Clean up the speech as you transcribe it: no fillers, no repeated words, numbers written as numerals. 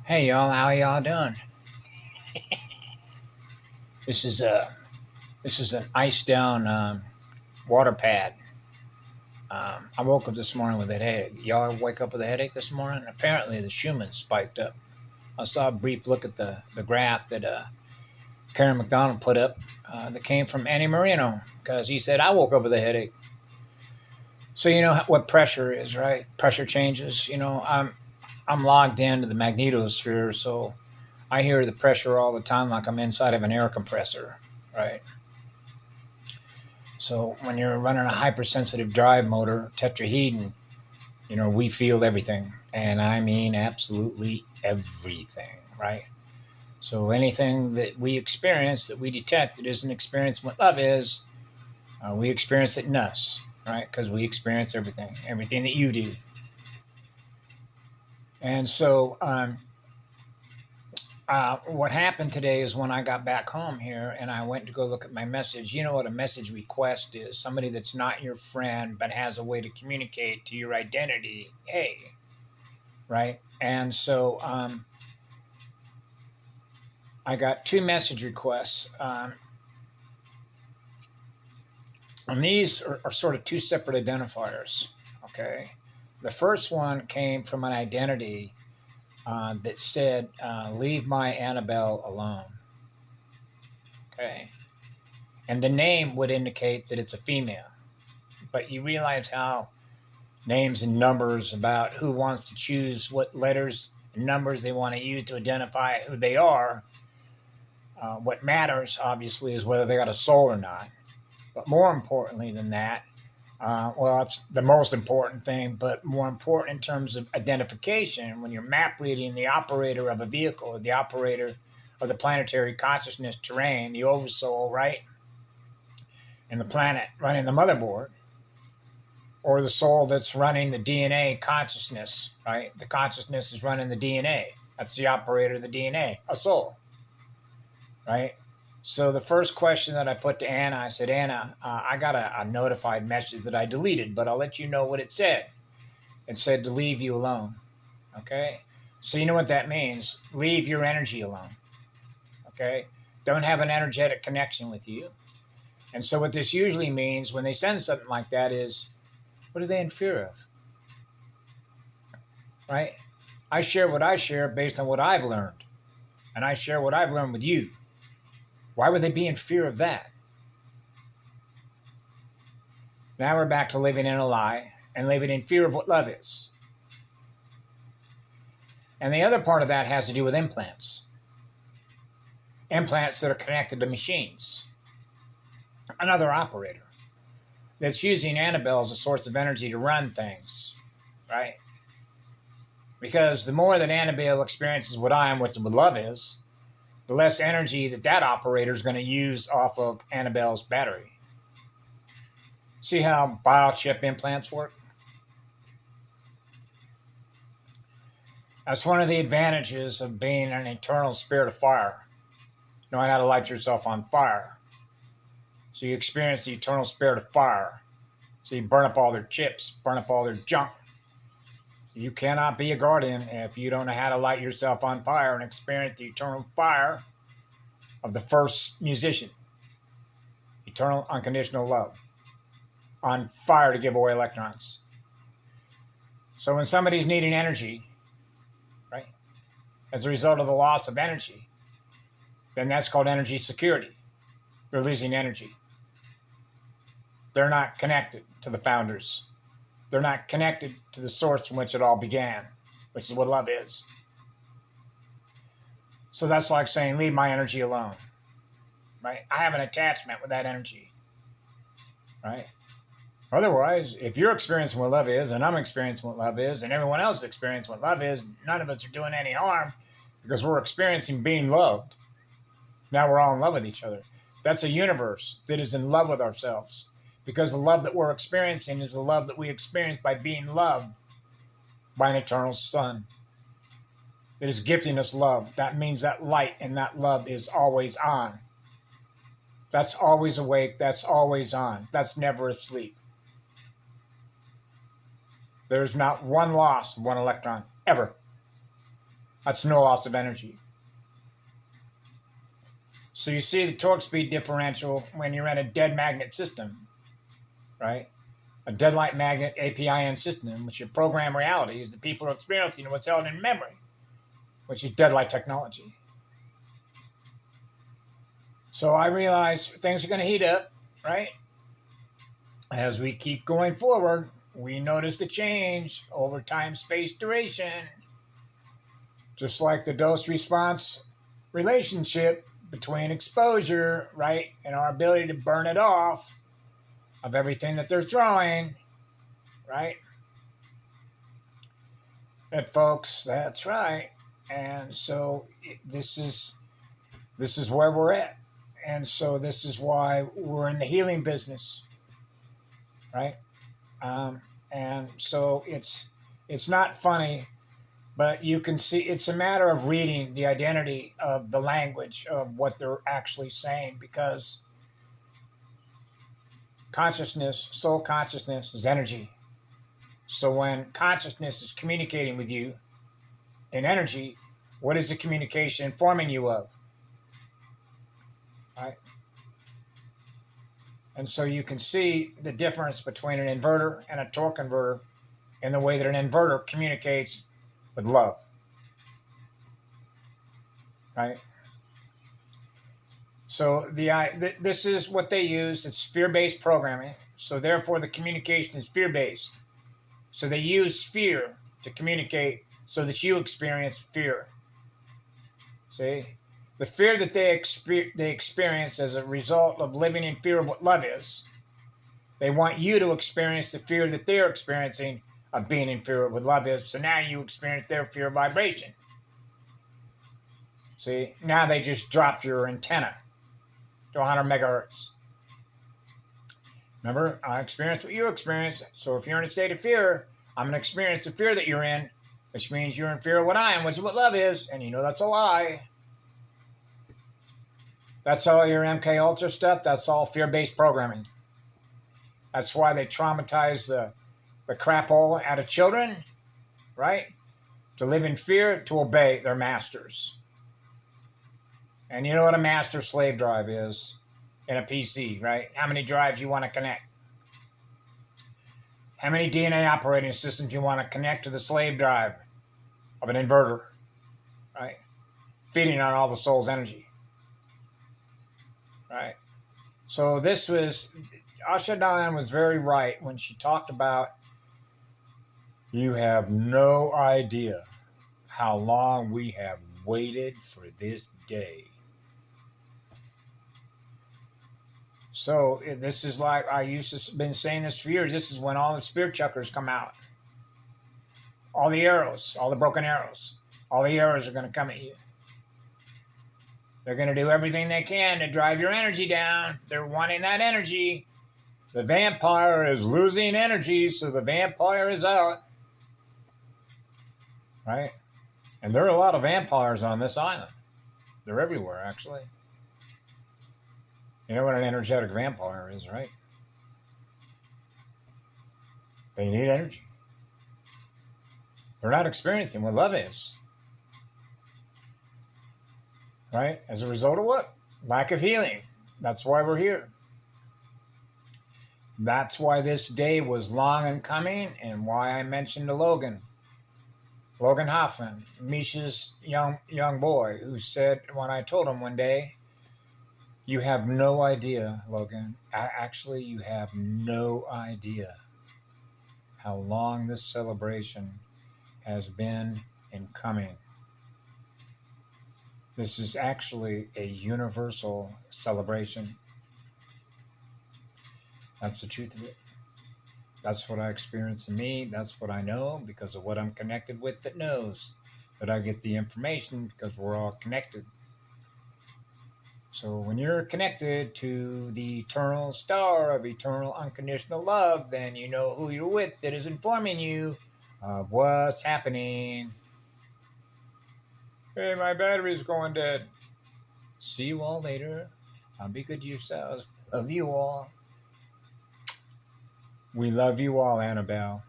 Hey y'all, how y'all doing? This is a this is an ice down water pad. I woke up this morning with a headache. Y'all wake up with a headache this morning? Apparently the Schumann spiked up. I saw a brief look at the graph that Karen McDonald put up that came from Annie Marino because he said I woke up with a headache. So you know what pressure is, right? Pressure changes. I'm logged into the magnetosphere, so I hear the pressure all the time like I'm inside of an air compressor, right? So when you're running a hypersensitive drive motor, tetrahedron, we feel everything. And I mean absolutely everything, right? So anything that we experience, that we detect that isn't experienced what love is, we experience it in us, right? Because we experience everything that you do. And so what happened today is when I got back home here and I went to go look at my message. You know what a message request is? Somebody that's not your friend but has a way to communicate to your identity. Hey, right? And so I got two message requests. And these are sort of two separate identifiers, okay? The first one came from an identity that said, leave my Annabelle alone. Okay. And the name would indicate that it's a female. But you realize how names and numbers about who wants to choose what letters and numbers they want to use to identify who they are. What matters, obviously, is whether they got a soul or not. But more importantly than that, it's the most important thing, but more important in terms of identification, when you're map reading the operator of a vehicle, or the operator of the planetary consciousness terrain, the oversoul, right? And the planet running the motherboard, or the soul that's running the DNA consciousness, right? The consciousness is running the DNA. That's the operator of the DNA, a soul, right? So the first question that I put to Anna, I said, Anna, I got a notified message that I deleted, but I'll let you know what it said. It said to leave you alone. Okay? So you know what that means. Leave your energy alone. Okay? Don't have an energetic connection with you. And so what this usually means when they send something like that is, what are they in fear of? Right? I share what I share based on what I've learned. And I share what I've learned with you. Why would they be in fear of that? Now we're back to living in a lie and living in fear of what love is. And the other part of that has to do with implants. Implants that are connected to machines. Another operator that's using Annabelle as a source of energy to run things, right? Because the more that Annabelle experiences what I am, which what love is, the less energy that operator is going to use off of Annabelle's battery. See how biochip implants work? That's one of the advantages of being an eternal spirit of fire. Knowing how to light yourself on fire. So you experience the eternal spirit of fire. So you burn up all their chips, burn up all their junk. You cannot be a guardian if you don't know how to light yourself on fire and experience the eternal fire of the first musician. Eternal unconditional love. On fire to give away electrons. So when somebody's needing energy, right, as a result of the loss of energy, then that's called energy security. They're losing energy. They're not connected to the founders. They're not connected to the source from which it all began, which is what love is. So that's like saying, leave my energy alone, right? I have an attachment with that energy, right? Otherwise, if you're experiencing what love is, and I'm experiencing what love is, and everyone else is experiencing what love is, none of us are doing any harm because we're experiencing being loved. Now we're all in love with each other. That's a universe that is in love with ourselves. Because the love that we're experiencing is the love that we experience by being loved by an eternal sun. It is gifting us love. That means that light and that love is always on. That's always awake. That's always on. That's never asleep. There's not one loss of one electron, ever. That's no loss of energy. So you see the torque speed differential when you're in a dead magnet system, right? A deadlight magnet APIN system, which your program reality is that people are experiencing what's held in memory, which is deadlight technology. So I realize things are going to heat up, right? As we keep going forward, we notice the change over time, space, duration. Just like the dose-response relationship between exposure, right, and our ability to burn it off of everything that they're throwing, right? And folks, that's right. And so this is where we're at. And so this is why we're in the healing business, right? And so it's not funny, but you can see it's a matter of reading the identity of the language of what they're actually saying, because consciousness, soul consciousness, is energy. So when consciousness is communicating with you in energy, what is the communication informing you of? Right? And so you can see the difference between an inverter and a torque converter in the way that an inverter communicates with love. Right? So this is what they use. It's fear-based programming. So therefore the communication is fear-based. So they use fear to communicate so that you experience fear. See? The fear that they experience as a result of living in fear of what love is, they want you to experience the fear that they're experiencing of being in fear of what love is. So now you experience their fear vibration. See? Now they just dropped your antenna to 100 megahertz. Remember, I experience what you experience. So if you're in a state of fear, I'm going to experience the fear that you're in, which means you're in fear of what I am, which is what love is. And you know that's a lie. That's all your MK Ultra stuff. That's all fear-based programming. That's why they traumatize the crap hole out of children, right? To live in fear, to obey their masters. And you know what a master slave drive is in a PC, right? How many drives you want to connect? How many DNA operating systems you want to connect to the slave drive of an inverter, right? Feeding on all the soul's energy. Right. So this was, Asha Diane was very right when she talked about, you have no idea how long we have waited for this day. So this is like, I used to been saying this for years, this is when all the spirit chuckers come out. All the arrows, all the broken arrows, all the arrows are going to come at you. They're going to do everything they can to drive your energy down. They're wanting that energy. The vampire is losing energy, so the vampire is out. Right? And there are a lot of vampires on this island. They're everywhere, actually. You know what an energetic vampire is, right? They need energy. They're not experiencing what love is. Right? As a result of what? Lack of healing. That's why we're here. That's why this day was long in coming, and why I mentioned to Logan Hoffman, Misha's young boy, who said, when I told him one day, you have no idea, Logan. Actually, you have no idea how long this celebration has been in coming. This is actually a universal celebration. That's the truth of it. That's what I experience in me. That's what I know because of what I'm connected with that knows that I get the information because we're all connected. So when you're connected to the eternal star of eternal unconditional love, then you know who you're with that is informing you of what's happening. Hey, my battery's going dead. See you all later. Be good to yourselves. Love you all. We love you all, Annabelle.